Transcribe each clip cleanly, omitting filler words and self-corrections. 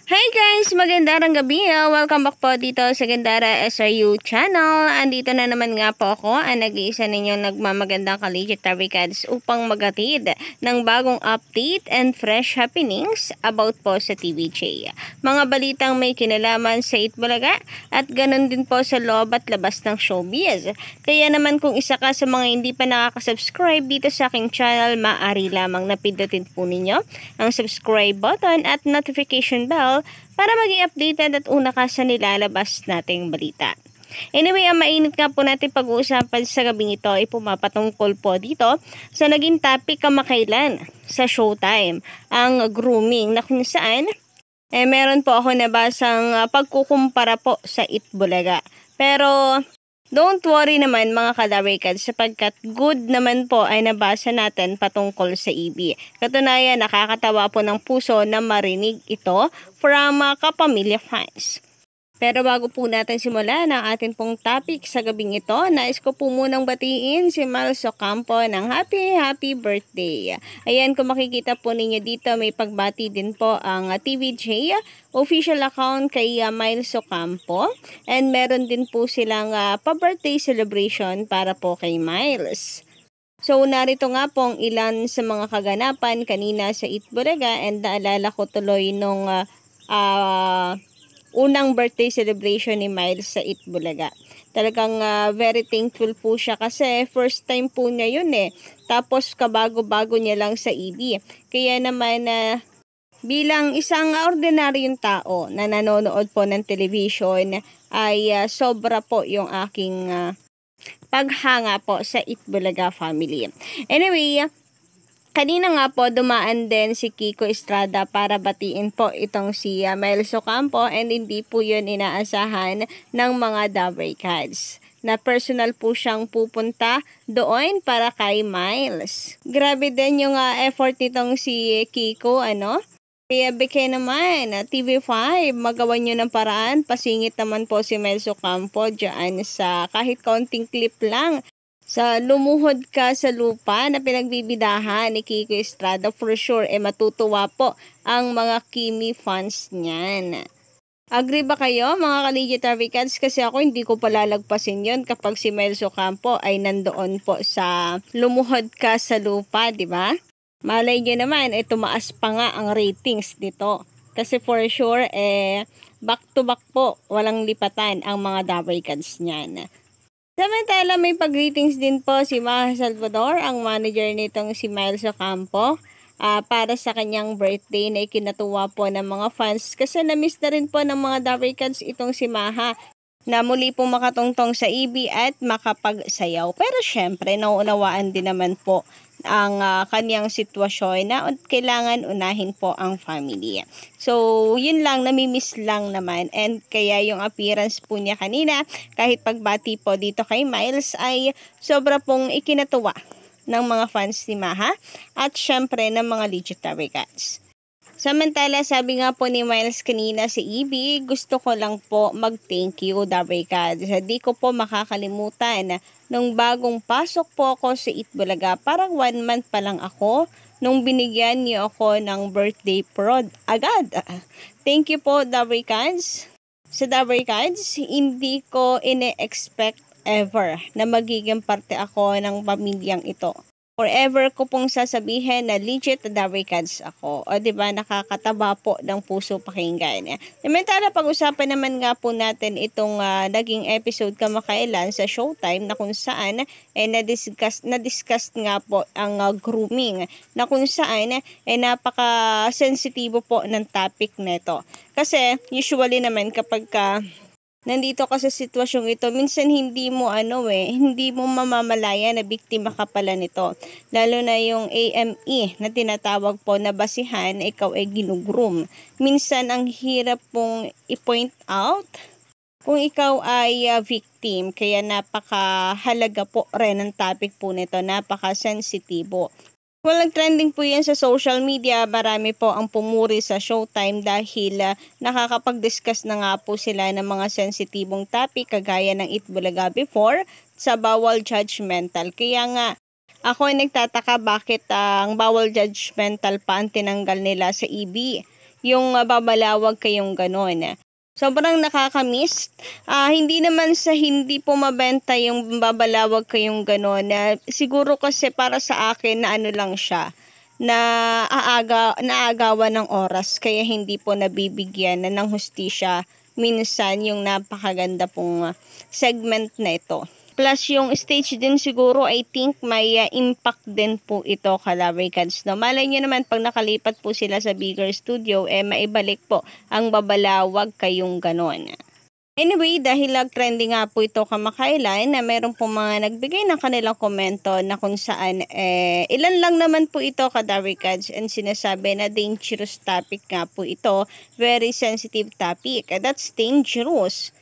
Hey guys! Magandang gabi. Welcome back po dito sa Gandara SRU channel. Andito na naman nga po ako, ang nag-iisa ninyong nagmamagandang collegiate tarikads upang magatid ng bagong update and fresh happenings about po sa TVJ. Mga balitang may kinalaman sa Itbulaga at ganun din po sa loob at labas ng showbiz. Kaya naman kung isa ka sa mga hindi pa nakaka-subscribe dito sa aking channel, maaari lamang na pindutin po ninyo ang subscribe button at notification bell para maging updated at una ka sa nilalabas nating balita. Anyway, ang mainit nga po natin pag-uusapan sa gabing ito ay pumapatungkol po dito sa naging topic kamakailan sa Showtime, ang grooming, na kung saan meron po ako nabasang pagkukumpara po sa Itbulaga. Pero don't worry naman mga kadarikad, sapagkat good naman po ay nabasa natin patungkol sa EB. Katunayan, nakakatawa po ng puso na marinig ito from kapamilya fans. Pero bago po natin simulan ang ating pong topic sa gabing ito, nais ko po munang batiin si Miles Ocampo ng happy birthday. Ayan, kung makikita po ninyo dito, may pagbati din po ang TVJ official account kay Miles Ocampo. And meron din po silang pa-birthday celebration para po kay Miles. So, narito nga po ang ilan sa mga kaganapan kanina sa Itbulaga, and naalala ko tuloy nung unang birthday celebration ni Miles sa Itbulaga. Talagang very thankful po siya kasi first time po niya yun eh. Tapos kabago-bago niya lang sa EB. Kaya naman bilang isang ordinaryong tao na nanonood po ng television ay sobra po yung aking paghanga po sa Itbulaga family. Anyway, kanina nga po dumaan din si Kiko Estrada para batiin po itong si Miles Ocampo, and hindi po yun inaasahan ng mga Dabber Cats na personal po siyang pupunta doon para kay Miles. Grabe din yung effort nitong si Kiko, ano? Kaya beke naman, TV5, magawa nyo ng paraan, pasingit naman po si Miles Ocampo dyan sa kahit kaunting clip lang. Sa lumuhod ka sa lupa na pinagbibidahan ni Kiko Estrada, for sure, matutuwa po ang mga Kimi fans niyan. Agree ba kayo mga ka-Legit Tarikads? Kasi ako hindi ko palalagpasin yon kapag si Miles Ocampo ay nandoon po sa lumuhod ka sa lupa, di ba? Malay nyo naman, tumaas pa nga ang ratings dito. Kasi for sure, back to back po, walang lipatan ang mga Dabber Cats niyan. Samantala, may pag-greetings din po si Maha Salvador, ang manager nitong si Miles Ocampo, para sa kanyang birthday na ikinatuwa po ng mga fans. Kasi na-miss na rin po ng mga Dabber Cats itong si Maha na muli pong makatungtong sa EB at makapagsayaw. Pero syempre, nauunawaan din naman po ang kanyang sitwasyon na kailangan unahin po ang family. So, yun lang, namimiss lang naman. And kaya yung appearance po niya kanina, kahit pagbati po dito kay Miles, ay sobra pong ikinatuwa ng mga fans ni Maha at syempre ng mga Legit Tarikads. Samantala, sabi nga po ni Miles kanina sa EB, gusto ko lang po mag-thank you, Dabber Cats. Di ko po makakalimutan nung bagong pasok po ako sa Itbulaga, parang 1 month pa lang ako nung binigyan niyo ako ng birthday prod agad. Thank you po, Dabber Cats. Sa Dabber Cats, hindi ko ine-expect ever na magiging parte ako ng pamilyang ito. Forever ko pong sasabihin na legit Dabber Cats ako. O diba, nakakataba po ng puso pakinggan. Samantala, pag-usapan naman nga po natin itong naging episode kamakailan sa Showtime na kung saan na-discuss nga po ang grooming, na kung saan napaka-sensitibo po ng topic nito. Kasi usually naman kapag nandito ka sa sitwasyong ito, minsan hindi mo mamamalaya na biktima ka pala nito. Lalo na yung AME na tinatawag po na basihan, ikaw ay ginugroom. Minsan ang hirap pong i-point out kung ikaw ay victim. Kaya napakahalaga po rin ang topic po nito, napaka-sensitibo. Well, trending po yan sa social media. Marami po ang pumuri sa Showtime dahil nakakapag-discuss na nga po sila ng mga sensitibong topic kagaya ng Itbulaga before sa bawal judgmental. Kaya nga, ako ay nagtataka bakit ang bawal judgmental pa ang tinanggal nila sa EB. yung babalawag kayong ganon. Sobrang nakakamiss. Hindi naman sa hindi po mabenta yung babalawag kayong ganon. Siguro kasi para sa akin na ano lang siya, na naagawan ng oras kaya hindi po nabibigyan ng hustisya minsan yung napakaganda pong segment na ito. Plus yung stage din siguro, I think may impact din po ito ka-Lovercats, no? Malay nyo naman pag nakalipat po sila sa bigger studio, maibalik po ang babalawag kayong ganon. Anyway, dahil trending nga po ito kamakailan na meron po mga nagbigay ng kanilang komento na kung saan ilan lang naman po ito ka-Lovercats and sinasabi na dangerous topic nga po ito, very sensitive topic. That's dangerous.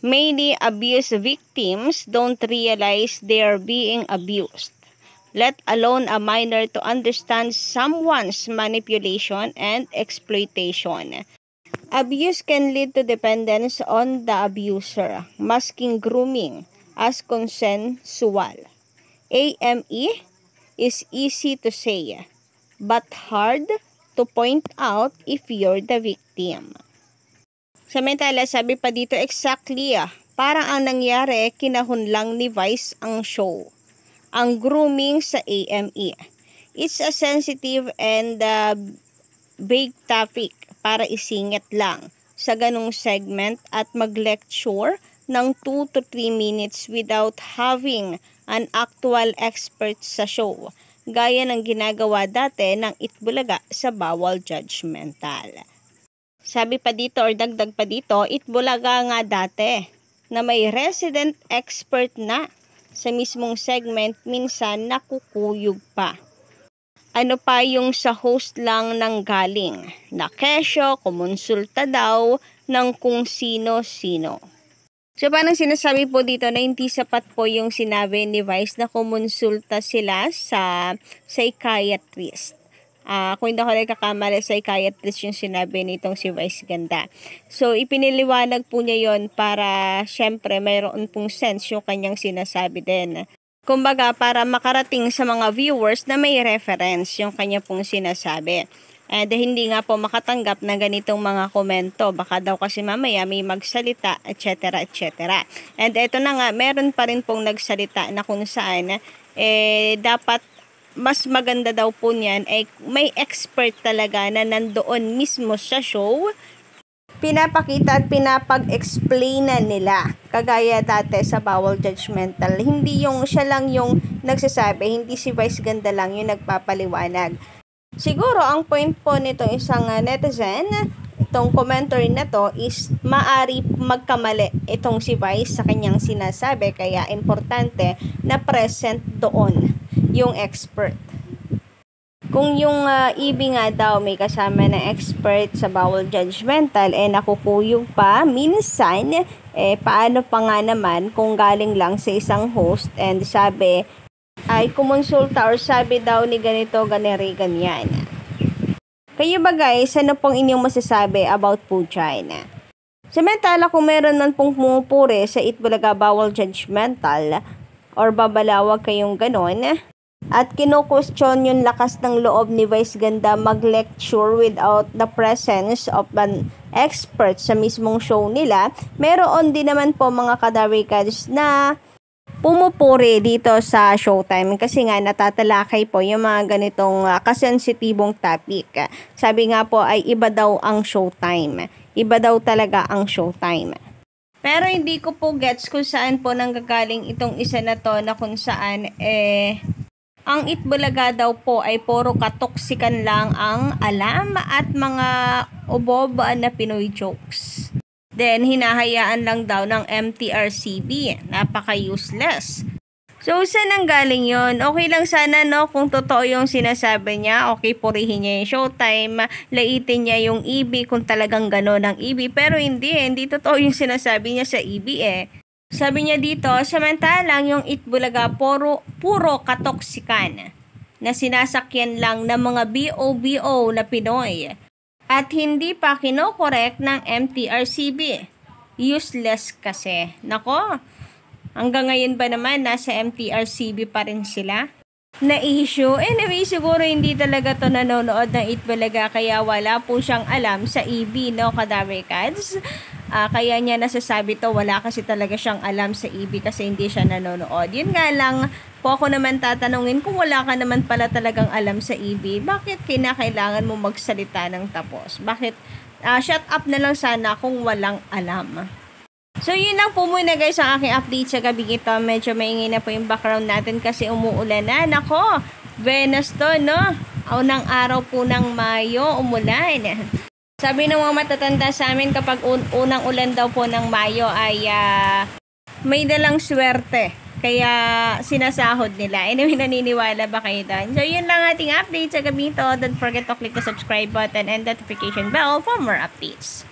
Many abuse victims don't realize they are being abused, let alone a minor to understand someone's manipulation and exploitation. Abuse can lead to dependence on the abuser, masking grooming as consensual. AME is easy to say, but hard to point out if you're the victim. Samantala, sabi pa dito, exactly, parang ang nangyari, kinahunlang ni Vice ang show. Ang grooming sa AME. It's a sensitive and vague topic para isingit lang sa ganong segment at mag-lecture ng 2 to 3 minutes without having an actual expert sa show, gaya ng ginagawa dati ng Itbulaga sa Bawal Judgmental. Sabi pa dito or dagdag pa dito, Itbulaga nga dati na may resident expert na sa mismong segment, minsan nakukuyog pa. Ano pa yung sa host lang nang galing, na kesyo, kumonsulta daw ng kung sino-sino. So parang sinasabi po dito na hindi sapat po yung sinabi ni Vice na kumonsulta sila sa psychiatrist. Kung hindi ako nagkakamali, psychiatrist yung sinabi nitong si Vice Ganda. So, ipiniliwanag po niya yon para syempre mayroon pong sense yung kanyang sinasabi din. Kumbaga, para makarating sa mga viewers na may reference yung kanya pong sinasabi. And hindi nga po makatanggap ng ganitong mga komento. Baka daw kasi mamaya may magsalita, etc. etc. And eto na nga, meron pa rin pong nagsalita na kung saan dapat mas maganda daw po niyan ay may expert talaga na nandoon mismo sa show, pinapakita at pinapag-explain na nila. Kagaya dati sa Bawal Judgmental, hindi yung siya lang yung nagsasabi, hindi si Vice Ganda lang yung nagpapaliwanag. Siguro ang point po nitong isang netizen, itong commenter na to is maari magkamali itong si Vice sa kanyang sinasabi, kaya importante na present doon yung expert. Kung yung EB nga daw may kasama na expert sa Bawal Judgmental, nakukuyog pa minsan, paano pa nga naman kung galing lang sa isang host and sabi ay kumonsulta or sabi daw ni ganito, ganyan. Kayo ba guys, ano pong inyong masasabi about po dyan? Samantala, kung meron man pong pumupuri sa Itbulaga Bawal Judgmental or babalawag kayong ganon, at kino-question yung lakas ng loob ni Vice Ganda mag-lecture without the presence of an expert sa mismong show nila, meron din naman po mga ka-Lovercats na pumupuri dito sa Showtime kasi nga natatalakay po yung mga ganitong kasensitibong topic. Sabi nga po ay iba daw ang Showtime. Iba daw talaga ang Showtime. Pero hindi ko po gets kung saan po nanggagaling itong isa na to na kung saan ang Itbulaga daw po ay puro katoksikan lang ang alam at mga uboba na Pinoy jokes. Then, hinahayaan lang daw ng MTRCB. Napaka-useless. So, saan ang galing yon? Okay lang sana, no? Kung totoo yung sinasabi niya, okay, purihin niya yung Showtime, laitin niya yung EB kung talagang gano'n ang EB. Pero hindi totoo yung sinasabi niya sa EB Sabi niya dito, samantalang yung Itbulaga puro katoksikan na sinasakyan lang ng mga BOBO na Pinoy at hindi pa kinokorek ng MTRCB. Useless kasi. Nako, hanggang ngayon ba naman nasa MTRCB pa rin sila? na issue. Anyway, siguro hindi talaga to nanonood ng Itbulaga kaya wala po siyang alam sa EB, no, Kadaver Cats. Kaya niya nasasabi to, wala kasi talaga siyang alam sa EB kasi hindi siya nanonood. Yun nga lang, po ako naman tatanungin, kung wala ka naman pala talagang alam sa EB, bakit kinakailangan mo magsalita ng tapos? Bakit shut up na lang sana kung walang alam? So, yun lang po muna guys ang aking update sa gabi ito. Medyo maingay na po yung background natin kasi umuulan na. Nako, Venus to, no? Unang araw po ng Mayo, umulan. Sabi ng mga matatanda sa amin, kapag unang ulan daw po ng Mayo ay may dalang swerte. Kaya sinasahod nila. Anyway, naniniwala ba kayo doon? So, yun lang ating update sa gabi ito. Don't forget to click the subscribe button and notification bell for more updates.